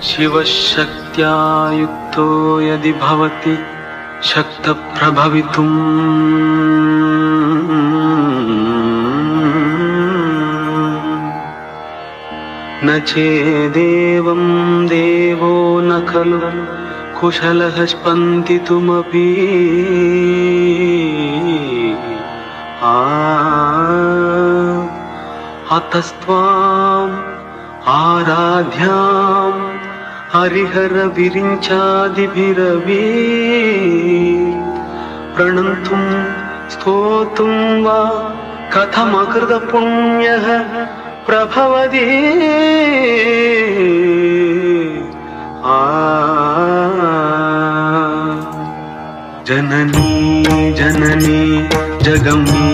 ಶಿವಶಕ್ತ್ಯಾ ಯುಕ್ತೋ ಯದಿ ಭವತಿ ಶಕ್ತ ಪ್ರಭವಿತುಂ ನ ಚೇದೇವಂ ದೇವೋ ನ ಖಲು ಕುಶಲಃ ಸ್ಪಂದಿತುಮಪಿ ಅತಸ್ತ್ವಾಂ ಆರಾಧ್ಯಾಂ ಹರಿಹರ ವಿರಿಂಚಾದಿಭಿರವಿ ಪ್ರಣಂತುಂ ಸ್ತೋತುಂ ವಾ ಕಥಮಕೃತ ಪುಣ್ಯಃ ಪ್ರಭವತಿ ಜನನೀ ಜನನೀ ಜಗಮ್ಮೀ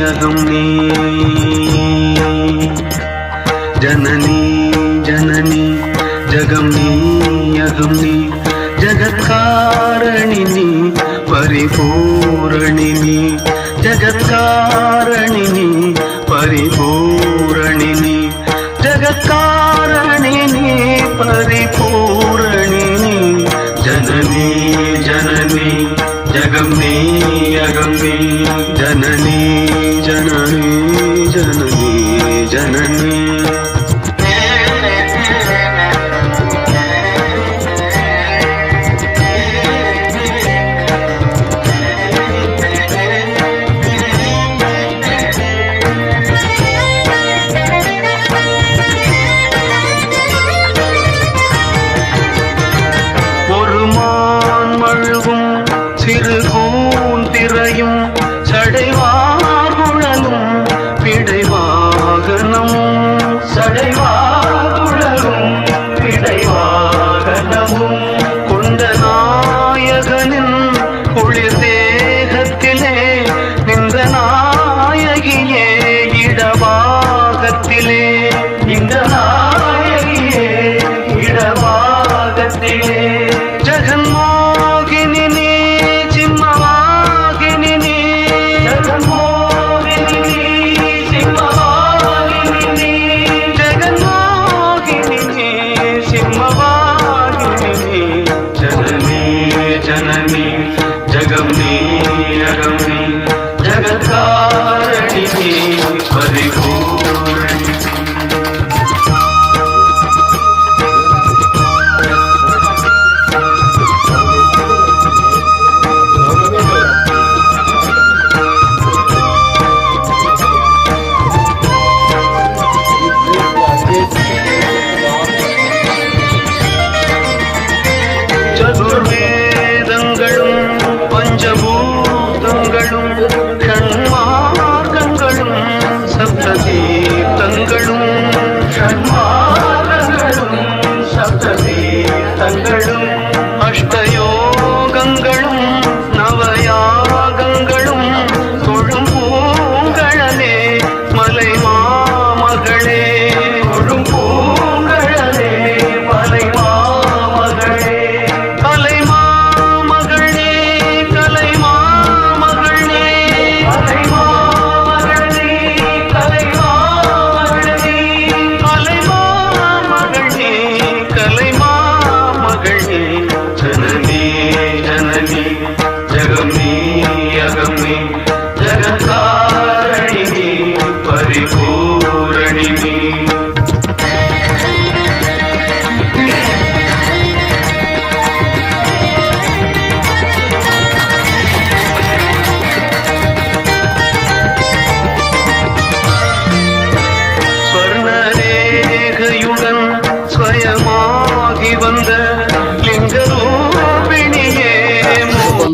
ಅಗಮ್ಮೀ ಜನನೀ ಜನನೀ ಜಗಮ್ಮೀ ಅಗಮ್ಮೀ ಜಗತ್ಕಾರಣಿನಿ ಪರಿಪೂರಣಿನಿ ಜಗತ್ಕಾರಣಿನಿ ಪರಿಪೂರಣಿನಿ ಜಗತ್ಕಾರಣಿನಿ ಪರಿಪೂರಣಿನಿ ಜನನೀ ಜನನೀ ಜಗಮ್ಮೀ ಅಗಮ್ಮೀ ಜನನೀ ಜನನೀ ಜನನೀ ಜನನೀ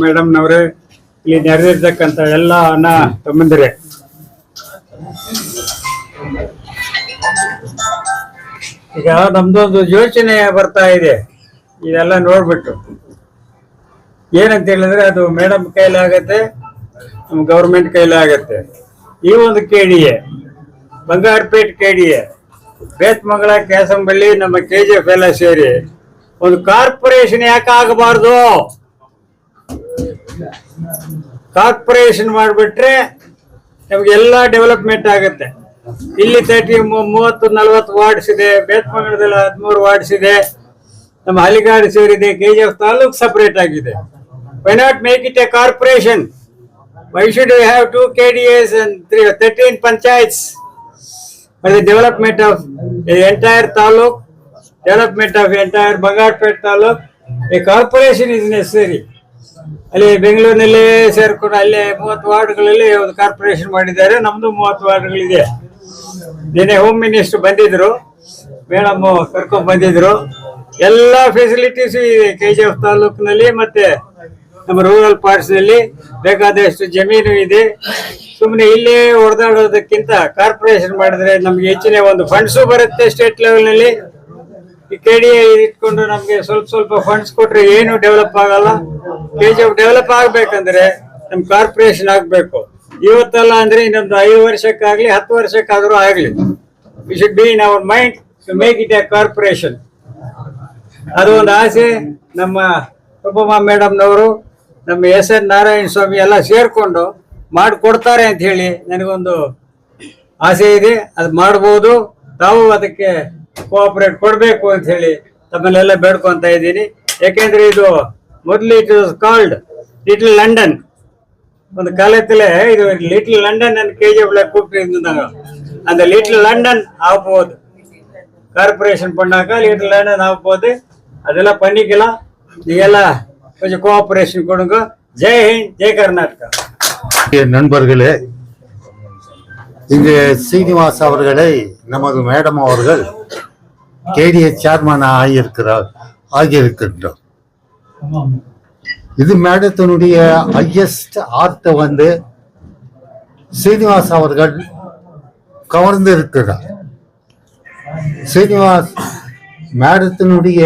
ಮೇಡಮ್ ನವರೇ, ಇಲ್ಲಿ ನೆರೆದಿರ್ತಕ್ಕಂಥ ಎಲ್ಲ ಅಣ್ಣ ತಮ್ಮಂದಿರೇ, ಈಗ ನಮ್ದೊಂದು ಯೋಚನೆ ಬರ್ತಾ ಇದೆ. ಇದೆಲ್ಲ ನೋಡ್ಬಿಟ್ಟು ಏನಂತ ಹೇಳಿದ್ರೆ ಅದು ಮೇಡಮ್ ಕೈಲಾಗತ್ತೆ, ನಮ್ಮ ಗೌರ್ಮೆಂಟ್ ಕೈಲಾಗತ್ತೆ. ಈ ಒಂದು KDA, ಬಂಗಾರಪೇಟ್ KDA, ಬೇತ್ಮಂಗಲ, ಕ್ಯಾಸಂಬಳ್ಳಿ, ನಮ್ಮ KGF ಎಲ್ಲ ಸೇರಿ ಒಂದು ಕಾರ್ಪೊರೇಷನ್ ಯಾಕೆ ಆಗಬಾರ್ದು? ಕಾರ್ಪೊರೇಷನ್ ಮಾಡಿಬಿಟ್ರೆ ನಮಗೆಲ್ಲ ಡೆವಲಪ್ಮೆಂಟ್ ಆಗುತ್ತೆ. ಇಲ್ಲಿ 30-40-40 ವಾರ್ಡ್ಸ್ ಇದೆ, ಬೇತ್ಮಂಗಲದಲ್ಲಿ 13 ವಾರ್ಡ್ಸ್ ಇದೆ, ನಮ್ಮ ಹಳ್ಳಿಗಾಡು ಸೇರಿದೆ, KGF ತಾಲೂಕ್ ಸಪರೇಟ್ ಆಗಿದೆ. Why not make it a corporation? Why should we have 2 KDAs and 13 panchayats for the development of the entire taluk, development of entire Bangarpet taluk? A corporation is necessary. ಅಲ್ಲಿ ಬೆಂಗಳೂರಿನಲ್ಲಿ ಸೇರ್ಕೊಂಡು ಅಲ್ಲೇ 30 ವಾರ್ಡ್ಗಳಲ್ಲಿ ಒಂದು corporation ಮಾಡಿದ್ದಾರೆ. ನಮ್ದು 30 ವಾರ್ಡ್ಗಳಿದೆ. ನಿನ್ನೆ ಹೋಮ್ ಮಿನಿಸ್ಟರ್ ಬಂದಿದ್ರು, ಮೇಡಮ್ ಕರ್ಕೊಂಡ್ ಬಂದಿದ್ರು. ಎಲ್ಲ ಫೆಸಿಲಿಟೀಸ್ ಇದೆ KGF ತಾಲೂಕಿನಲ್ಲಿ. ಮತ್ತೆ ನಮ್ಮ ರೂರಲ್ ಪಾರ್ಟ್ಸ್ ನಲ್ಲಿ ಬೇಕಾದಷ್ಟು ಜಮೀನು ಇದೆ. ಸುಮ್ಮನೆ ಇಲ್ಲೇ ಹೊಡೆದಾಡೋದಕ್ಕಿಂತ ಕಾರ್ಪೊರೇಷನ್ ಮಾಡಿದ್ರೆ ನಮ್ಗೆ ಹೆಚ್ಚಿನ ಒಂದು ಫಂಡ್ಸು ಬರುತ್ತೆ. ಸ್ಟೇಟ್ ಲೆವೆಲ್ ನಲ್ಲಿ ಈ KDA ಇಟ್ಕೊಂಡು ನಮ್ಗೆ ಸ್ವಲ್ಪ ಫಂಡ್ಸ್ ಕೊಟ್ರೆ ಏನು ಡೆವಲಪ್ ಆಗಲ್ಲ. KGF ಡೆವಲಪ್ ಆಗ್ಬೇಕಂದ್ರೆ ನಮ್ ಕಾರ್ಪೊರೇಷನ್ ಆಗ್ಬೇಕು. ಇವತ್ತಲ್ಲ ಅಂದ್ರೆ ಇನ್ನೊಂದು 5 ವರ್ಷಕ್ಕಾಗ್ಲಿ 10 ವರ್ಷಕ್ಕಾದ್ರೂ ಆಗ್ಲಿ. We should be in our mind to make it a corporation. ಅದು ಒಂದು ಆಸೆ. ನಮ್ಮ ರೂಪಮ್ಮ ಮೇಡಮ್ನವರು, ನಮ್ಮ SN ನಾರಾಯಣ ಸ್ವಾಮಿ ಎಲ್ಲ ಸೇರ್ಕೊಂಡು ಮಾಡಿಕೊಡ್ತಾರೆ ಅಂತ ಹೇಳಿ ನನಗೊಂದು ಆಸೆ ಇದೆ. ಅದು ಮಾಡ್ಬೋದು. ತಾವು ಅದಕ್ಕೆ ಕೋಆಪರೇಟ್ ಕೊಡಬೇಕು ಅಂತ ಹೇಳಿ ತಮ್ಮಲ್ಲೆಲ್ಲ ಬೇಡ್ಕೊಂತ ಇದ್ದೀನಿ. ಯಾಕೆಂದ್ರೆ ಇದು ಮೊದಲು it was called little London. ಒಂದು ಕಾಲದಲ್ಲೇ ಇದು ಲಿಟಲ್ ಲಂಡನ್ ಅಂತ KGF கூப்பிட்டு அந்த லிட்டில் லண்டன் ஆக போகுது. கார்பரேஷன் பண்ணாக்கா லிட்டில் லண்டன் ஆக போகுது. அதெல்லாம் பண்ணிக்கலாம். நீங்கெல்லாம் கொஞ்சம் கோஆபரேஷன் கொடுங்க. ஜெய் ஹிந்த், ஜெய் கர்நாடகா. நண்பர்களே, இங்கு சீனிவாஸ் அவர்களை நமது மேடம் அவர்கள் KDA சேர்மன் ஆகியிருக்கின்றோம். இது மேடத்தினுடைய ஹையஸ்ட் ஆர்ட்டை வந்து சீனிவாஸ் அவர்கள் கவர்ந்து இருக்கிறார். சீனிவாஸ் மேடத்தினுடைய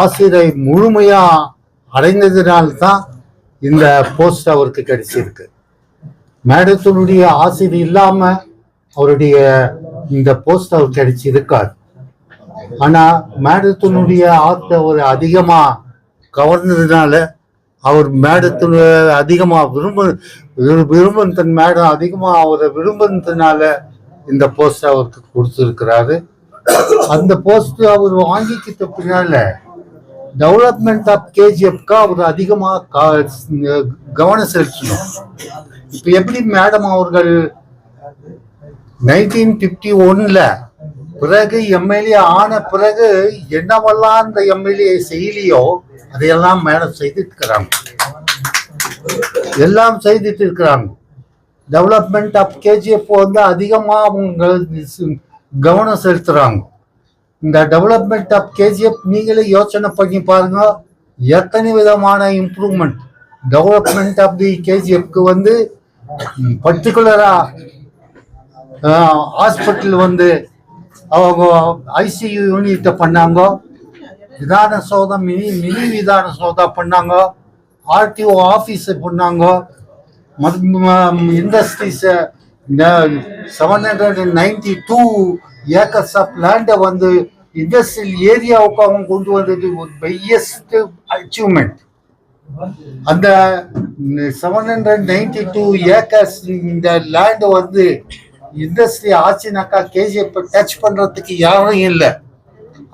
ஆசிரியை முழுமையா அடைந்ததினால்தான் இந்த போஸ்ட் அவருக்கு கிடைச்சிருக்கு. மேடத்தினுடைய ஆசிரியர் இல்லாம அவருடைய இந்த போஸ்ட் அவர் கிடைச்சிருக்காது. ஆனா மேடத்தினுடைய ஆர்ட்டை அவர் அதிகமா கவர்ந்ததுனால, அவர் மேடத்தினுடைய அதிகமா விரும்பின மேடம் அதிகமா அவரை விரும்பினதுனால இந்த போஸ்ட் அவருக்கு கொடுத்திருக்கிறாரு. அந்த போஸ்ட் அவர் வாங்கிக்கிட்ட பின்னால டெவலப்மெண்ட் ஆஃப் KGFக்கு அவர் அதிகமா கவனம் செலுத்தணும். இப்ப எப்படி மேடம் அவர்கள் 1951ல பிறகு MLA ஆன பிறகு என்னவெல்லாம் அந்த MLA செய்யலையோ அதையெல்லாம் மேடம் செய்துட்டு இருக்கிறாங்க. டெவலப்மெண்ட் ஆஃப் KGF வந்து அதிகமா அவங்க கவனம் செலுத்துறாங்க. இந்த டெவலப்மெண்ட் ஆஃப் KGF நீங்களே யோசனை பண்ணி பாருங்க, எத்தனை விதமான இம்ப்ரூவ்மெண்ட் டெவலப்மெண்ட் ஆஃப் தி KGFக்கு வந்து பர்டிகுலரா ஹாஸ்பிட்டல் வந்து அவங்க ICU யூனிட்டை பண்ணாங்க, விதான சௌதா மினி விதான சௌதா பண்ணாங்க, RTO ஆஃபீஸை பண்ணாங்க, இண்டஸ்ட்ரீஸை 792 ஏக்கர்ஸ் ஆஃப் லேண்டை வந்து இண்டஸ்ட்ரியல் ஏரியாவுக்கு அவங்க கொண்டு வந்தது ஒரு பெரியஸ்ட் அச்சீவ்மெண்ட். அந்த 792 ஏக்கர்ஸ் இந்த லேண்ட் வந்து இண்டஸ்ட்ரி ஆச்சுனாக்கா KGF டச் பண்றதுக்கு யாரும் இல்லை.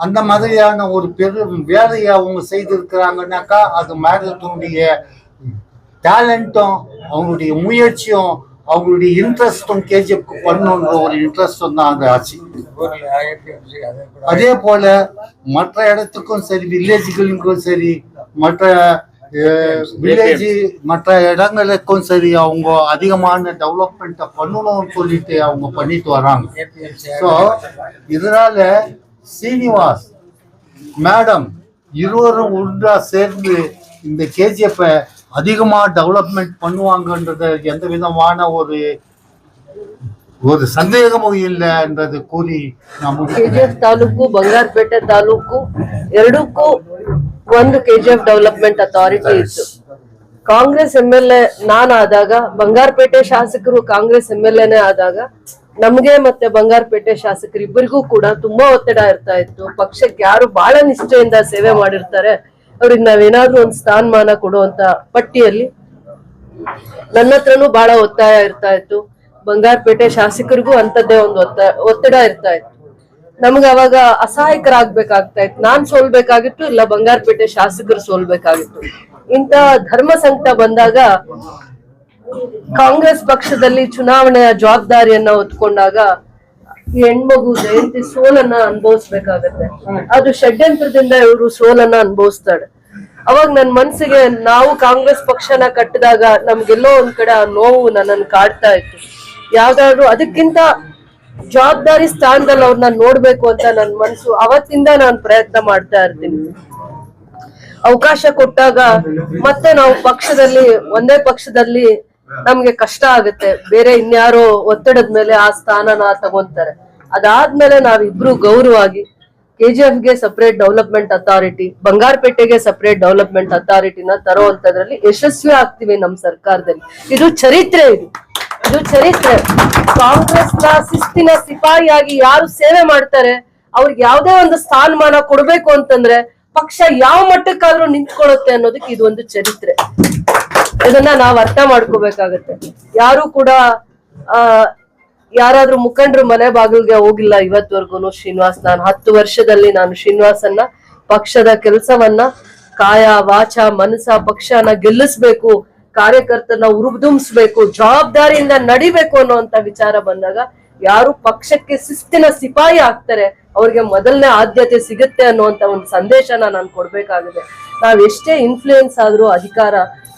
அந்த மாதிரியான ஒரு பெரும் வேலையை அவங்க செய்திருக்கிறாங்கன்னாக்கா அது மேடத்தினுடைய டேலண்ட்டும் அவங்களுடைய முயற்சியும் அவங்களுடைய இன்ட்ரெஸ்டும் KGFக்கு பண்ணணுன்ற ஒரு இன்ட்ரெஸ்டும் தான் அது ஆச்சு. அதே போல மற்ற இடத்துக்கும் சரி, வில்லேஜுகளுக்கும் சரி, மற்ற மற்ற இடங்களுக்கும் சரி அவங்க அதிகமான டெவலப்மெண்ட்டை பண்ணணும்னு சொல்லிட்டு அவங்க பண்ணிட்டு வராங்க. ஸோ இதனால சீனிவாஸ் மேடம் இருவரும் ஒன்றா சேர்ந்து இந்த KGF அதிகமா டெவலப்மெண்ட் பண்ணுவாங்கன்றது எந்த விதமான ஒரு சந்தேகமும் இல்லை என்றது கூறி KGF ತಾಲೂಕು ಬಂಗಾರಪೇಟೆ ತಾಲೂಕು ಎರಡಕ್ಕೂ ಒಂದು KGF ಡೆವಲಪ್ಮೆಂಟ್ ಅಥಾರಿಟಿ ಇತ್ತು. ಕಾಂಗ್ರೆಸ್ MLA ನಾನಾದಾಗ, ಬಂಗಾರಪೇಟೆ ಶಾಸಕರು ಕಾಂಗ್ರೆಸ್ MLAನೇ ಆದಾಗ ನಮ್ಗೆ ಮತ್ತೆ ಬಂಗಾರಪೇಟೆ ಶಾಸಕರಿಬ್ಬರಿಗೂ ಕೂಡ ತುಂಬಾ ಒತ್ತಡ ಇರ್ತಾ ಇತ್ತು. ಪಕ್ಷಕ್ಕೆ ಯಾರು ಬಹಳ ನಿಷ್ಠೆಯಿಂದ ಸೇವೆ ಮಾಡಿರ್ತಾರೆ ಅವ್ರಿಗೆ ನಾವೇನಾದ್ರೂ ಒಂದು ಸ್ಥಾನಮಾನ ಕೊಡುವಂತ ಪಟ್ಟಿಯಲ್ಲಿ ನನ್ನ ಹತ್ರನೂ ಬಹಳ ಒತ್ತಾಯ ಇರ್ತಾ ಇತ್ತು. ಬಂಗಾರಪೇಟೆ ಶಾಸಕರಿಗೂ ಅಂತದ್ದೇ ಒಂದು ಒತ್ತಡ ಇರ್ತಾ ಇತ್ತು. ನಮ್ಗೆ ಅವಾಗ ಅಸಹಾಯಕರಾಗ್ಬೇಕಾಗ್ತಾ ಇತ್ತು. ನಾನ್ ಸೋಲ್ಬೇಕಾಗಿತ್ತು, ಇಲ್ಲ ಬಂಗಾರಪೇಟೆ ಶಾಸಕರು ಸೋಲ್ಬೇಕಾಗಿತ್ತು. ಇಂತ ಧರ್ಮ ಸಂಕಟ ಬಂದಾಗ ಕಾಂಗ್ರೆಸ್ ಪಕ್ಷದಲ್ಲಿ ಚುನಾವಣೆಯ ಜವಾಬ್ದಾರಿಯನ್ನ ಹೊತ್ಕೊಂಡಾಗ ಈ ಹೆಣ್ಮಗು ಜಯಂತಿ ಸೋಲನ್ನ ಅನುಭವಿಸ್ಬೇಕಾಗತ್ತೆ. ಅದು ಷಡ್ಯಂತ್ರದಿಂದ ಇವರು ಸೋಲನ್ನ ಅನುಭವಿಸ್ತಾಳೆ. ಅವಾಗ ನನ್ ಮನ್ಸಿಗೆ ನಾವು ಕಾಂಗ್ರೆಸ್ ಪಕ್ಷನ ಕಟ್ಟಿದಾಗ ನಮ್ಗೆಲ್ಲೋ ಒಂದ್ ಕಡೆ ಆ ನೋವು ನನ್ನನ್ನು ಕಾಡ್ತಾ ಇತ್ತು. ಯಾವ್ದಾದ್ರು ಅದಕ್ಕಿಂತ ಜವಾಬ್ದಾರಿ ಸ್ಥಾನದಲ್ಲಿ ಅವ್ರನ್ನ ನೋಡ್ಬೇಕು ಅಂತ ನನ್ ಮನ್ಸು ಅವತ್ತಿಂದ ನಾನು ಪ್ರಯತ್ನ ಮಾಡ್ತಾ ಇರ್ತೀನಿ. ಅವಕಾಶ ಕೊಟ್ಟಾಗ ಮತ್ತೆ ನಾವು ಪಕ್ಷದಲ್ಲಿ ಒಂದೇ ಪಕ್ಷದಲ್ಲಿ ನಮ್ಗೆ ಕಷ್ಟ ಆಗುತ್ತೆ. ಬೇರೆ ಇನ್ಯಾರೋ ಒತ್ತಡದ ಮೇಲೆ ಆ ಸ್ಥಾನನ ತಗೊಂತಾರೆ. ಅದಾದ್ಮೇಲೆ ನಾವಿಬ್ರು ಗೌರವವಾಗಿ KGF ಗೆ ಸಪರೇಟ್ ಡೆವಲಪ್ಮೆಂಟ್ ಅಥಾರಿಟಿ, ಬಂಗಾರಪೇಟೆಗೆ ಸಪರೇಟ್ ಡೆವಲಪ್ಮೆಂಟ್ ಅಥಾರಿಟಿನ ತರೋಂಥದ್ರಲ್ಲಿ ಯಶಸ್ವಿ ಆಗ್ತೀವಿ ನಮ್ಮ ಸರ್ಕಾರದಲ್ಲಿ. ಇದು ಚರಿತ್ರೆ. ಇದು ಚರಿತ್ರೆ. ಕಾಂಗ್ರೆಸ್ ನ ಶಿಸ್ತಿನ ಸಿಪಾಯಿಯಾಗಿ ಯಾರು ಸೇವೆ ಮಾಡ್ತಾರೆ ಅವ್ರಿಗೆ ಯಾವ್ದೇ ಒಂದು ಸ್ಥಾನಮಾನ ಕೊಡ್ಬೇಕು ಅಂತಂದ್ರೆ ಪಕ್ಷ ಯಾವ ಮಟ್ಟಕ್ಕಾದ್ರೂ ನಿಂತ್ಕೊಳ್ಳುತ್ತೆ ಅನ್ನೋದಕ್ಕೆ ಇದು ಒಂದು ಚರಿತ್ರೆ. ಇದನ್ನ ನಾವ್ ಅರ್ಥ ಮಾಡ್ಕೋಬೇಕಾಗತ್ತೆ. ಯಾರು ಕೂಡ ಯಾರಾದ್ರೂ ಮುಖಂಡರು ಮನೆ ಬಾಗಿಲ್ಗೆ ಹೋಗಿಲ್ಲ ಇವತ್ವರೆಗೂ. ಶ್ರೀನಿವಾಸ್, ನಾನು 10 ವರ್ಷದಲ್ಲಿ ನಾನು ಶ್ರೀನಿವಾಸನ್ನ ಪಕ್ಷದ ಕೆಲಸವನ್ನ ಕಾಯ ವಾಚ ಮನಸ ಪಕ್ಷನ ಗೆಲ್ಲಿಸ್ಬೇಕು, ಕಾರ್ಯಕರ್ತರನ್ನ ಉರುದುಂಬಿಸ್ಬೇಕು, ಜವಾಬ್ದಾರಿಯಿಂದ ನಡಿಬೇಕು ಅನ್ನುವಂತ ವಿಚಾರ ಬಂದಾಗ ಯಾರು ಪಕ್ಷಕ್ಕೆ ಶಿಸ್ತಿನ ಸಿಪಾಯಿ ಆಗ್ತಾರೆ ಅವ್ರಿಗೆ ಮೊದಲನೇ ಆದ್ಯತೆ ಸಿಗುತ್ತೆ ಅನ್ನುವಂತ ಒಂದು ಸಂದೇಶನ ನಾನು ಕೊಡ್ಬೇಕಾಗಿದೆ. ನಾವ್ ಎಷ್ಟೇ ಇನ್ಫ್ಲೂಯೆನ್ಸ್ ಆದ್ರೂ ಅಧಿಕಾರ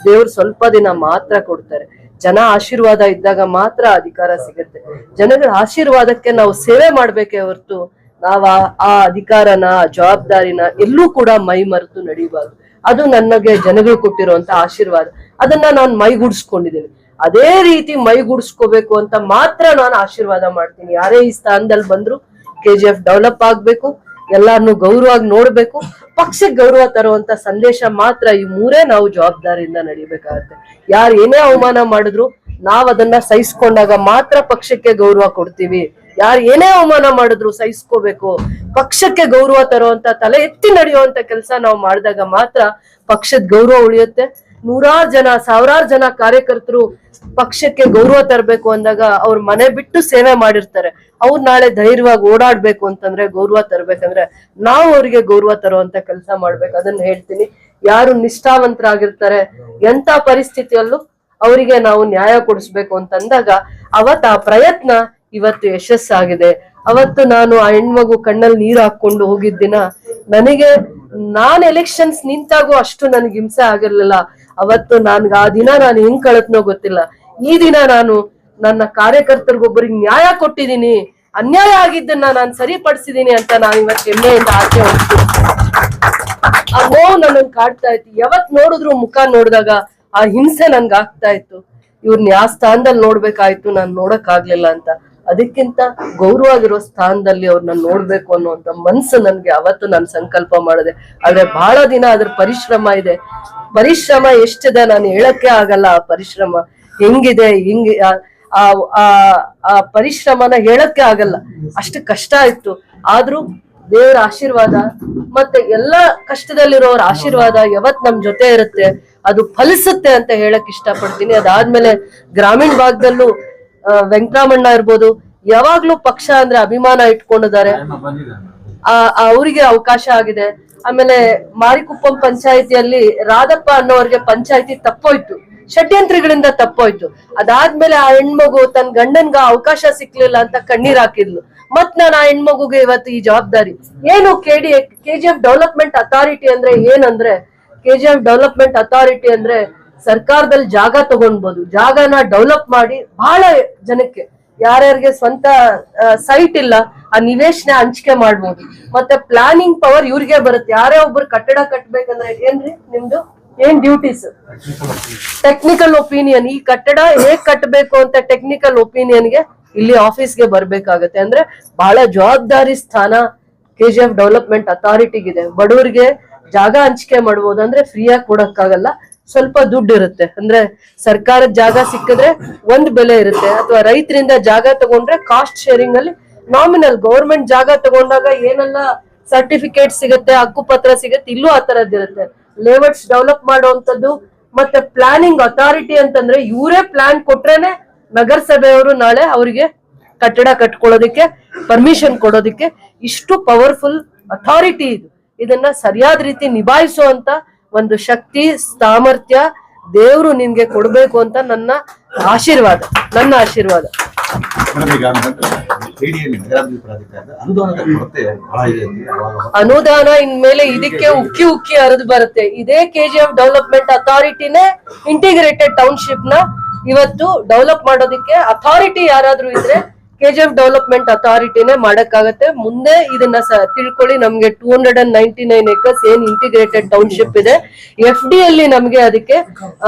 ದೇವ್ರು ಸ್ವಲ್ಪ ದಿನ ಮಾತ್ರ ಕೊಡ್ತಾರೆ. ಜನ ಆಶೀರ್ವಾದ ಇದ್ದಾಗ ಮಾತ್ರ ಅಧಿಕಾರ ಸಿಗುತ್ತೆ. ಜನಗಳ ಆಶೀರ್ವಾದಕ್ಕೆ ನಾವು ಸೇವೆ ಮಾಡ್ಬೇಕೇ ಹೊರತು ನಾವ್ ಆ ಅಧಿಕಾರನ ಜವಾಬ್ದಾರಿನ ಎಲ್ಲೂ ಕೂಡ ಮೈ ಮರೆತು ನಡೀಬಾರ್ದು. ಅದು ನನಗೆ ಜನಗಳು ಕೊಟ್ಟಿರುವಂತ ಆಶೀರ್ವಾದ. ಅದನ್ನ ನಾನು ಮೈಗೂಡಿಸ್ಕೊಂಡಿದ್ದೀನಿ. ಅದೇ ರೀತಿ ಮೈಗೂಡಿಸ್ಕೋಬೇಕು ಅಂತ ಮಾತ್ರ ನಾನು ಆಶೀರ್ವಾದ ಮಾಡ್ತೀನಿ. ಯಾರೇ ಈ ಸ್ಥಾನದಲ್ಲಿ ಬಂದ್ರು KGF ಡೆವಲಪ್ ಆಗ್ಬೇಕು, ಎಲ್ಲಾರನ್ನು ಗೌರವವಾಗಿ ನೋಡ್ಬೇಕು, ಪಕ್ಷಕ್ಕೆ ಗೌರವ ತರುವಂತ ಸಂದೇಶ ಮಾತ್ರ. ಈ ಮೂರೇ ನಾವು ಜವಾಬ್ದಾರಿಯಿಂದ ನಡಿಬೇಕಾಗತ್ತೆ. ಯಾರು ಏನೇ ಅವಮಾನ ಮಾಡಿದ್ರು ನಾವ್ ಅದನ್ನ ಸಹಿಸ್ಕೊಂಡಾಗ ಮಾತ್ರ ಪಕ್ಷಕ್ಕೆ ಗೌರವ ಕೊಡ್ತೀವಿ. ಯಾರು ಏನೇ ಅವಮಾನ ಮಾಡಿದ್ರು ಸಹಿಸ್ಕೋಬೇಕು. ಪಕ್ಷಕ್ಕೆ ಗೌರವ ತರುವಂತ ತಲೆ ಎತ್ತಿ ನಡೆಯುವಂತ ಕೆಲಸ ನಾವು ಮಾಡಿದಾಗ ಮಾತ್ರ ಪಕ್ಷದ ಗೌರವ ಉಳಿಯುತ್ತೆ. 100 ಜನ 1000 ಜನ ಕಾರ್ಯಕರ್ತರು ಪಕ್ಷಕ್ಕೆ ಗೌರವ ತರಬೇಕು ಅಂದಾಗ ಅವ್ರ ಮನೆ ಬಿಟ್ಟು ಸೇವೆ ಮಾಡಿರ್ತಾರೆ. ಅವ್ರು ನಾಳೆ ಧೈರ್ಯವಾಗಿ ಓಡಾಡ್ಬೇಕು ಅಂತಂದ್ರೆ, ಗೌರವ ತರಬೇಕಂದ್ರೆ ನಾವು ಅವ್ರಿಗೆ ಗೌರವ ತರುವಂತ ಕೆಲಸ ಮಾಡ್ಬೇಕು. ಅದನ್ನ ಹೇಳ್ತೀನಿ. ಯಾರು ನಿಷ್ಠಾವಂತರಾಗಿರ್ತಾರೆ ಎಂತ ಪರಿಸ್ಥಿತಿಯಲ್ಲೂ ಅವರಿಗೆ ನಾವು ನ್ಯಾಯ ಕೊಡಿಸ್ಬೇಕು ಅಂತಂದಾಗ ಅವತ್ತು ಆ ಪ್ರಯತ್ನ ಇವತ್ತು ಯಶಸ್ಸಾಗಿದೆ. ಅವತ್ತು ನಾನು ಆ ಹೆಣ್ಮಗು ಕಣ್ಣಲ್ಲಿ ನೀರು ಹಾಕೊಂಡು ಹೋಗಿದ್ದ ದಿನ ನನಗೆ ನಾನ್ ಎಲೆಕ್ಷನ್ಸ್ ನಿಂತಾಗೂ ಅಷ್ಟು ನನ್ಗೆ ಹಿಂಸೆ ಆಗಿರ್ಲಿಲ್ಲ. ಅವತ್ತು ನನ್ಗೆ ಆ ದಿನ ನಾನು ಹೆಂಗ್ ಕಳತ್ನೋ ಗೊತ್ತಿಲ್ಲ. ಈ ದಿನ ನಾನು ನನ್ನ ಕಾರ್ಯಕರ್ತರಿಗೊಬ್ಬರಿಗೆ ನ್ಯಾಯ ಕೊಟ್ಟಿದ್ದೀನಿ, ಅನ್ಯಾಯ ಆಗಿದ್ದನ್ನ ನಾನು ಸರಿಪಡಿಸಿದೀನಿ ಅಂತ ನಾನು ಇವತ್ತು ಹೆಮ್ಮೆಯಿಂದ ಆಚೆ ಹೋಗ್ತೀನಿ. ಆ ನೋವು ನನ್ನನ್ನು ಕಾಡ್ತಾ ಇತ್ತು. ಯಾವತ್ ನೋಡಿದ್ರು ಮುಖ ನೋಡಿದಾಗ ಆ ಹಿಂಸೆ ನನ್ಗೆ ಆಗ್ತಾ ಇತ್ತು. ಇವ್ರನ್ನ ಯಾವ ಸ್ಥಾನದಲ್ಲಿ ನೋಡ್ಬೇಕಾಯ್ತು, ನಾನ್ ನೋಡಕ್ ಆಗ್ಲಿಲ್ಲ ಅಂತ. ಅದಕ್ಕಿಂತ ಗೌರವಾಗಿರೋ ಸ್ಥಾನದಲ್ಲಿ ಅವ್ರನ್ನ ನೋಡ್ಬೇಕು ಅನ್ನುವಂತ ಮನ್ಸು ನನ್ಗೆ ಅವತ್ತು ನಾನು ಸಂಕಲ್ಪ ಮಾಡಿದೆ. ಆದ್ರೆ ಬಹಳ ದಿನ ಅದ್ರ ಪರಿಶ್ರಮ ಇದೆ. ಪರಿಶ್ರಮ ಎಷ್ಟಿದೆ ನಾನು ಹೇಳಕ್ಕೆ ಆಗಲ್ಲ. ಆ ಪರಿಶ್ರಮ ಹೆಂಗಿದೆ, ಹಿಂಗೆ ಆ ಪರಿಶ್ರಮನ ಹೇಳಕ್ಕೆ ಆಗಲ್ಲ. ಅಷ್ಟು ಕಷ್ಟ ಆಯ್ತು. ಆದ್ರೂ ದೇವರ ಆಶೀರ್ವಾದ ಮತ್ತೆ ಎಲ್ಲಾ ಕಷ್ಟದಲ್ಲಿರೋರ ಆಶೀರ್ವಾದ ಯಾವತ್ ನಮ್ ಜೊತೆ ಇರುತ್ತೆ, ಅದು ಫಲಿಸುತ್ತೆ ಅಂತ ಹೇಳಕ್ ಇಷ್ಟಪಡ್ತೀನಿ. ಅದಾದ್ಮೇಲೆ ಗ್ರಾಮೀಣ ಭಾಗದಲ್ಲೂ ವೆಂಕಟರಾಮಣ್ಣ ಇರ್ಬೋದು, ಯಾವಾಗ್ಲೂ ಪಕ್ಷ ಅಂದ್ರೆ ಅಭಿಮಾನ ಇಟ್ಕೊಂಡಿದ್ದಾರೆ. ಅವರಿಗೆ ಅವಕಾಶ ಆಗಿದೆ. ಆಮೇಲೆ ಮಾರಿಕುಪ್ಪಂ ಪಂಚಾಯತಿಯಲ್ಲಿ ರಾಧಪ್ಪ ಅನ್ನೋರ್ಗೆ ಪಂಚಾಯತಿ ತಪ್ಪೋಯ್ತು, ಷಡ್ಯಂತ್ರಿಗಳಿಂದ ತಪ್ಪೋಯ್ತು. ಅದಾದ್ಮೇಲೆ ಆ ಹೆಣ್ಮಗು ತನ್ನ ಗಂಡನ್ಗ ಅವಕಾಶ ಸಿಕ್ಲಿಲ್ಲ ಅಂತ ಕಣ್ಣೀರ್ ಹಾಕಿದ್ಲು. ಮತ್ ನಾನು ಆ ಹೆಣ್ಮಗುಗೆ ಇವತ್ತು ಈ ಜವಾಬ್ದಾರಿ ಏನು KGF ಡೆವಲಪ್ಮೆಂಟ್ ಅಥಾರಿಟಿ ಅಂದ್ರೆ ಏನಂದ್ರೆ, KGF ಡೆವಲಪ್ಮೆಂಟ್ ಅಥಾರಿಟಿ ಅಂದ್ರೆ ಸರ್ಕಾರದಲ್ಲಿ ಜಾಗ ತಗೊಂಡ್ಬೋದು, ಜಾಗನ ಡೆವಲಪ್ ಮಾಡಿ ಬಹಳ ಜನಕ್ಕೆ ಯಾರ್ಯಾರಿಗೆ ಸ್ವಂತ ಸೈಟ್ ಇಲ್ಲ ಆ ನಿವೇಶನ ಹಂಚಿಕೆ ಮಾಡ್ಬೋದು. ಮತ್ತೆ ಪ್ಲಾನಿಂಗ್ ಪವರ್ ಇವ್ರಿಗೆ ಬರುತ್ತೆ. ಯಾರೇ ಒಬ್ರು ಕಟ್ಟಡ ಕಟ್ಬೇಕಂದ್ರೆ ಏನ್ರಿ ನಿಮ್ದು ಏನ್ ಡ್ಯೂಟೀಸ್, ಟೆಕ್ನಿಕಲ್ ಒಪಿನಿಯನ್, ಈ ಕಟ್ಟಡ ಹೇಗ್ ಕಟ್ಟಬೇಕು ಅಂತ ಟೆಕ್ನಿಕಲ್ ಒಪಿನಿಯನ್ಗೆ ಇಲ್ಲಿ ಆಫೀಸ್ಗೆ ಬರ್ಬೇಕಾಗತ್ತೆ. ಅಂದ್ರೆ ಬಹಳ ಜವಾಬ್ದಾರಿ ಸ್ಥಾನ KGF ಡೆವಲಪ್ಮೆಂಟ್ ಅಥಾರಿಟಿಗಿದೆ. ಬಡವರಿಗೆ ಜಾಗ ಹಂಚಿಕೆ ಮಾಡ್ಬೋದು. ಅಂದ್ರೆ ಫ್ರೀಯಾಗಿ ಕೊಡಕ್ಕಾಗಲ್ಲ, ಸ್ವಲ್ಪ ದುಡ್ಡು ಇರುತ್ತೆ. ಅಂದ್ರೆ ಸರ್ಕಾರದ ಜಾಗ ಸಿಕ್ಕಿದ್ರೆ ಒಂದ್ ಬೆಲೆ ಇರುತ್ತೆ, ಅಥವಾ ರೈತರಿಂದ ಜಾಗ ತಗೊಂಡ್ರೆ ಕಾಸ್ಟ್ ಶೇರಿಂಗ್ ಅಲ್ಲಿ ನಾಮಿನಲ್. ಗೌರ್ಮೆಂಟ್ ಜಾಗ ತಗೊಂಡಾಗ ಏನೆಲ್ಲ ಸರ್ಟಿಫಿಕೇಟ್ ಸಿಗುತ್ತೆ, ಹಕ್ಕುಪತ್ರ ಸಿಗುತ್ತೆ, ಇಲ್ಲೂ ಆ ತರದ್ದಿರುತ್ತೆ. ಲೇಔಟ್ಸ್ ಡೆವಲಪ್ ಮಾಡುವಂತದ್ದು. ಮತ್ತೆ ಪ್ಲಾನಿಂಗ್ ಅಥಾರಿಟಿ ಅಂತಂದ್ರೆ ಇವರೇ ಪ್ಲಾನ್ ಕೊಟ್ರೇನೆ ನಗರಸಭೆಯವರು ನಾಳೆ ಅವರಿಗೆ ಕಟ್ಟಡ ಕಟ್ಕೊಳ್ಳೋದಿಕ್ಕೆ ಪರ್ಮಿಷನ್ ಕೊಡೋದಿಕ್ಕೆ ಇಷ್ಟು ಪವರ್ಫುಲ್ ಅಥಾರಿಟಿ ಇದು. ಇದನ್ನ ಸರಿಯಾದ ರೀತಿ ನಿಭಾಯಿಸುವಂತ ಒಂದು ಶಕ್ತಿ ಸಾಮರ್ಥ್ಯ ದೇವರು ನಿನ್ಗೆ ಕೊಡ್ಬೇಕು ಅಂತ ನನ್ನ ಆಶೀರ್ವಾದ. ಅನುದಾನ ಇನ್ಮೇಲೆ ಇದಕ್ಕೆ ಉಕ್ಕಿ ಉಕ್ಕಿ ಹರಿದು ಬರುತ್ತೆ. ಇದೇ KGF ಡೆವಲಪ್ಮೆಂಟ್ ಅಥಾರಿಟಿನೇ ಇಂಟಿಗ್ರೇಟೆಡ್ ಟೌನ್ಶಿಪ್ ನ ಇವತ್ತು ಡೆವಲಪ್ ಮಾಡೋದಿಕ್ಕೆ ಅಥಾರಿಟಿ ಯಾರಾದ್ರೂ ಇದ್ರೆ KGF ಡೆವಲಪ್ಮೆಂಟ್ ಅಥಾರಿಟಿನೇ ಮಾಡಕ್ಕಾಗತ್ತೆ. ಮುಂದೆ ಇದನ್ನ ತಿಳ್ಕೊಳ್ಳಿ. ನಮ್ಗೆ 299 acres ಏನ್ ಇಂಟಿಗ್ರೇಟೆಡ್ ಟೌನ್ಶಿಪ್ ಇದೆ, FD ಅಲ್ಲಿ ನಮ್ಗೆ ಅದಕ್ಕೆ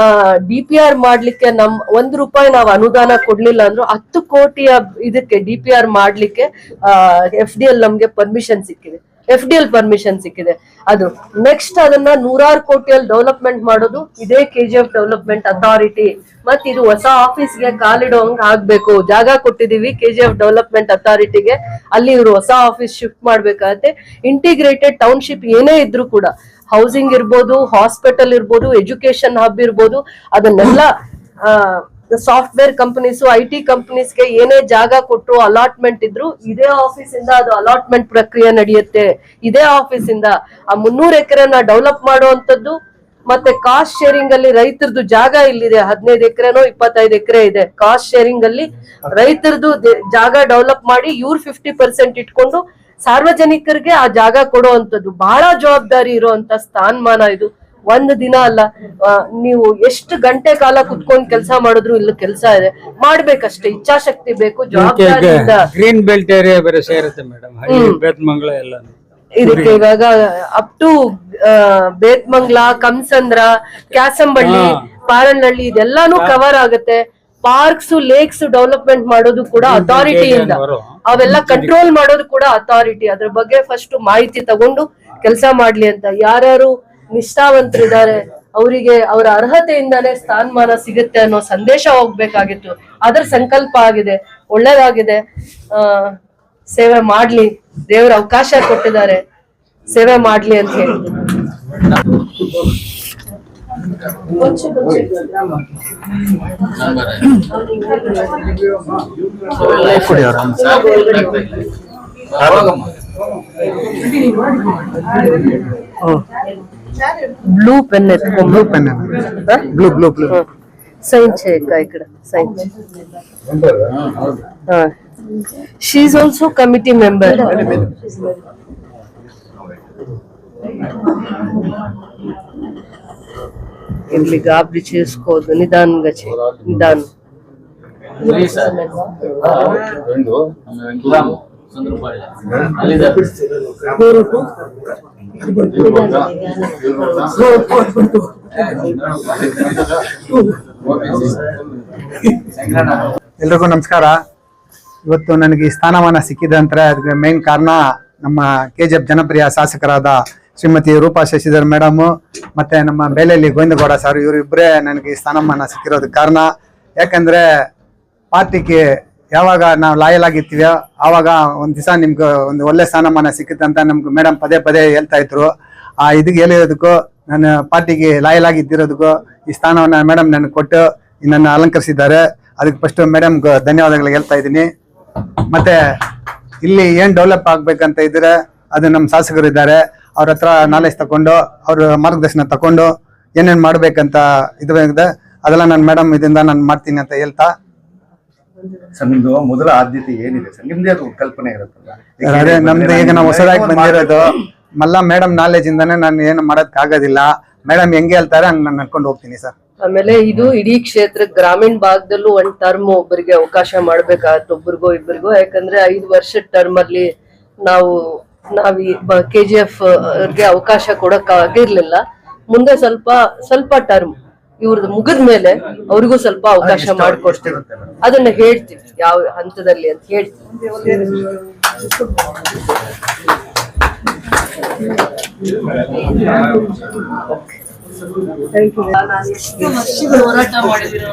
DPR ಮಾಡ್ಲಿಕ್ಕೆ ₹1 ನಾವು ಅನುದಾನ ಕೊಡ್ಲಿಲ್ಲ ಅಂದ್ರೂ 10 ಕೋಟಿಯ ಇದಕ್ಕೆ DPR ಮಾಡ್ಲಿಕ್ಕೆ FD ಅಲ್ಲಿ ನಮ್ಗೆ ಪರ್ಮಿಷನ್ ಸಿಕ್ಕಿದೆ. ಅದು ನೆಕ್ಸ್ಟ್ ಅದನ್ನ 100 ಕೋಟಿಯಲ್ಲಿ ಡೆವಲಪ್ಮೆಂಟ್ ಮಾಡೋದು ಇದೇ KGF ಡೆವಲಪ್ಮೆಂಟ್ ಅಥಾರಿಟಿ. ಮತ್ ಇದು ಹೊಸ ಆಫೀಸ್ಗೆ ಕಾಲಿಡೋಂಗ್ ಆಗ್ಬೇಕು. ಜಾಗ ಕೊಟ್ಟಿದೀವಿ KGF ಡೆವಲಪ್ಮೆಂಟ್ ಅಥಾರಿಟಿಗೆ, ಅಲ್ಲಿ ಇವರು ಹೊಸ ಆಫೀಸ್ ಶಿಫ್ಟ್ ಮಾಡ್ಬೇಕಾಗತ್ತೆ. ಇಂಟಿಗ್ರೇಟೆಡ್ ಟೌನ್ಶಿಪ್ ಏನೇ ಇದ್ರು ಕೂಡ, ಹೌಸಿಂಗ್ ಇರ್ಬೋದು, ಹಾಸ್ಪಿಟಲ್ ಇರ್ಬೋದು, ಎಜುಕೇಶನ್ ಹಬ್ ಇರ್ಬೋದು, ಅದನ್ನೆಲ್ಲ ಸಾಫ್ಟ್ವೇರ್ ಕಂಪನೀಸ್, IT ಕಂಪನೀಸ್ಗೆ ಏನೇ ಜಾಗ ಕೊಟ್ಟರು, ಅಲಾಟ್ಮೆಂಟ್ ಇದ್ರು ಇದೇ ಆಫೀಸ್ ಇಂದ ಅದು ಅಲಾಟ್ಮೆಂಟ್ ಪ್ರಕ್ರಿಯೆ ನಡೆಯುತ್ತೆ. ಇದೇ ಆಫೀಸ್ ಇಂದ ಆ 300 ಎಕರೆನ ಡೆವಲಪ್ ಮಾಡುವಂತದ್ದು. ಮತ್ತೆ ಕಾಸ್ಟ್ ಶೇರಿಂಗ್ ಅಲ್ಲಿ ರೈತರದು ಜಾಗ ಇಲ್ಲಿದೆ, 15 ಎಕರೆನೋ 25 ಎಕರೆ ಇದೆ. ಕಾಸ್ಟ್ ಶೇರಿಂಗ್ ಅಲ್ಲಿ ರೈತರದು ಜಾಗ ಡೆವಲಪ್ ಮಾಡಿ ಇವ್ರು 50% ಇಟ್ಕೊಂಡು ಸಾರ್ವಜನಿಕರಿಗೆ ಆ ಜಾಗ ಕೊಡುವಂತದ್ದು ಬಹಳ ಜವಾಬ್ದಾರಿ ಇರುವಂತ ಸ್ಥಾನಮಾನ ಇದು. ಒಂದು ದಿನ ಅಲ್ಲ, ನೀವು ಎಷ್ಟು ಗಂಟೆ ಕಾಲ ಕುತ್ಕೊಂಡ್ ಕೆಲಸ ಮಾಡಿದ್ರು ಇಲ್ಲಿ ಕೆಲಸ ಇದೆ, ಮಾಡ್ಬೇಕಷ್ಟೇ, ಇಚ್ಛಾಶಕ್ತಿ ಬೇಕು, ಜವಾಬ್ದಾರಿಯಿಂದ. ಗ್ರೀನ್ ಬೆಲ್ಟ್ ಏರಿಯಾ ಬೇರೆ ಸೇರುತ್ತೆ ಮೇಡಮ್, ಬೇತ್ಮಂಗ್ಲ ಎಲ್ಲ. ಇದಕ್ಕೆ ಇವಾಗ ಅಪ್ ಟು ಬೇತ್ಮಂಗ್ಲ, ಕಂಸಂದ್ರ, ಕ್ಯಾಸಂಬಳ್ಳಿ, ಪಾರನಹಳ್ಳಿ ಇದೆಲ್ಲಾನು ಕವರ್ ಆಗುತ್ತೆ. ಪಾರ್ಕ್ಸ್, ಲೇಕ್ಸ್ ಡೆವಲಪ್ಮೆಂಟ್ ಮಾಡೋದು ಕೂಡ ಅಥಾರಿಟಿಯಿಂದ, ಅವೆಲ್ಲ ಕಂಟ್ರೋಲ್ ಮಾಡೋದು ಕೂಡ ಅಥಾರಿಟಿ. ಅದ್ರ ಬಗ್ಗೆ ಫಸ್ಟ್ ಮಾಹಿತಿ ತಗೊಂಡು ಕೆಲಸ ಮಾಡ್ಲಿ ಅಂತ. ಯಾರ್ಯಾರು ನಿಷ್ಠಾವಂತರಿದ್ದಾರೆ ಅವರಿಗೆ ಅವರ ಅರ್ಹತೆಯಿಂದಾನೇ ಸ್ಥಾನಮಾನ ಸಿಗುತ್ತೆ ಅನ್ನೋ ಸಂದೇಶ ಹೋಗ್ಬೇಕಾಗಿತ್ತು. ಅದರ ಸಂಕಲ್ಪ ಆಗಿದೆ, ಒಳ್ಳೇದಾಗಿದೆ. ಸೇವೆ ಮಾಡ್ಲಿ, ದೇವರ ಅವಕಾಶ ಕೊಟ್ಟಿದ್ದಾರೆ, ಸೇವೆ ಮಾಡ್ಲಿ ಅಂತ ಹೇಳಿ. ಬ್ಲೂ ಪೆನ್ ಬ್ಲೂ ಸೈನ್ చేయక ఇక్కడ sign. She is also committee member. ఇల్లి గాబరి చేసుకోదు, నిదానంగా నిదానం. ಎಲ್ರಿಗೂ ನಮಸ್ಕಾರ. ಇವತ್ತು ನನಗೆ ಈ ಸ್ಥಾನಮಾನ ಸಿಕ್ಕಿದೆ ಅಂದ್ರೆ ಅದಕ್ಕೆ ಮೇನ್ ಕಾರಣ ನಮ್ಮ KGF ಜನಪ್ರಿಯ ಶಾಸಕರಾದ ಶ್ರೀಮತಿ ರೂಪಾ ಶಶಿಧರ್ ಮೇಡಮ್ ಮತ್ತೆ ನಮ್ಮ ಬೇಲೆಯಲ್ಲಿ ಗೋವಿಂದಗೌಡ ಸರ್, ಇವರಿಬ್ಬರೇ ನನಗೆ ಈ ಸ್ಥಾನಮಾನ ಸಿಕ್ಕಿರೋದಕ್ಕೆ ಕಾರಣ. ಯಾಕಂದ್ರೆ ಪಾರ್ಟಿಗೆ ಯಾವಾಗ ನಾವು ಲಾಯಲ್ ಆಗಿರ್ತೀವಿ ಆವಾಗ ಒಂದ್ ದಿವಸ ನಿಮ್ಗೆ ಒಂದು ಒಳ್ಳೆ ಸ್ಥಾನಮಾನ ಸಿಕ್ಕುತ್ತೆ ಅಂತ ನಮ್ಗೆ ಮೇಡಮ್ ಪದೇ ಹೇಳ್ತಾ ಇದ್ರು. ಇದಕ್ಕೆ ಹೇಳಿರೋದಕ್ಕೂ ನಾನು ಪಾರ್ಟಿಗೆ ಲಾಯಲ್ ಆಗಿದ್ದಿರೋದಕ್ಕೂ ಈ ಸ್ಥಾನವನ್ನ ಮೇಡಮ್ ನನಗೆ ಕೊಟ್ಟು ನನ್ನ ಅಲಂಕರಿಸಿದ್ದಾರೆ. ಅದಕ್ಕೆ ಫಸ್ಟ್ ಮೇಡಮ್ಗೆ ಧನ್ಯವಾದಗಳು ಹೇಳ್ತಾ ಇದ್ದೀನಿ. ಮತ್ತೆ ಇಲ್ಲಿ ಏನ್ ಡೆವಲಪ್ ಆಗ್ಬೇಕಂತ ಇದ್ರೆ ಅದು ನಮ್ಮ ಶಾಸಕರು ಇದ್ದಾರೆ, ಅವ್ರ ಹತ್ರ ನಾಲೆಜ್ ತಕೊಂಡು ಅವ್ರ ಮಾರ್ಗದರ್ಶನ ತಕೊಂಡು ಏನೇನ್ ಮಾಡ್ಬೇಕಂತ ಇದೆ ಅದೆಲ್ಲ ನಾನು ಮೇಡಮ್ ಇದರಿಂದ ನಾನು ಮಾಡ್ತೀನಿ ಅಂತ ಹೇಳ್ತಾ. ಸರ್, ನಿಮ್ದು ಮೊದಲ ಆದ್ಯತೆ ಏನಿದೆ ಸರ್? ನಿಮ್ದೇ ಅದು ಕಲ್ಪನೆ ಇರುತ್ತಲ್ಲ. ಅದೇ ನಮ್ದು ಈಗ ನಾವು ಹೊಸದಾಗಿ ಬಂದಿರೋದು ಮಲ್ಲ ಮೇಡಮ್ ನಾಲೆಜ್ ಇಂದಾನೆ ನಾನು ಏನು ಮಾಡಕ್ ಆಗೋದಿಲ್ಲ. ಮೇಡಮ್ ಹೆಂಗೆ ಹೇಳ್ತಾರೆ ಹಂಗ್ ನಾನು ನಡ್ಕೊಂಡು ಹೋಗ್ತೀನಿ ಸರ್. ಆಮೇಲೆ ಇದು ಇಡೀ ಕ್ಷೇತ್ರ ಗ್ರಾಮೀಣ ಭಾಗದಲ್ಲೂ ಒಂದ್ ಟರ್ಮ್ ಒಬ್ಬರಿಗೆ ಅವಕಾಶ ಮಾಡ್ಬೇಕಾಗತ್ತೆ, ಒಬ್ಬರಿಗೋ ಇಬ್ಬರಿಗೋ. ಯಾಕಂದ್ರೆ 5 ವರ್ಷದ ಟರ್ಮ್ ಅಲ್ಲಿ ನಾವು KGF ಗೆ ಅವಕಾಶ ಕೊಡಕ್ ಆಗಿರ್ಲಿಲ್ಲ. ಮುಂದೆ ಸ್ವಲ್ಪ ಟರ್ಮ್ ಇವ್ರದ್ದು ಮುಗಿದ ಮೇಲೆ ಅವ್ರಿಗೂ ಸ್ವಲ್ಪ ಅವಕಾಶ ಮಾಡಿಕೊಡ್ತೀವಿ. ಅದನ್ನ ಹೇಳ್ತೀವಿ ಯಾವ ಹಂತದಲ್ಲಿ ಅಂತ ಹೇಳ್ತೀವಿ. ನಾನು ಎಷ್ಟು ವರ್ಷಗಳು ಹೋರಾಟ ಮಾಡಿದಿರೋ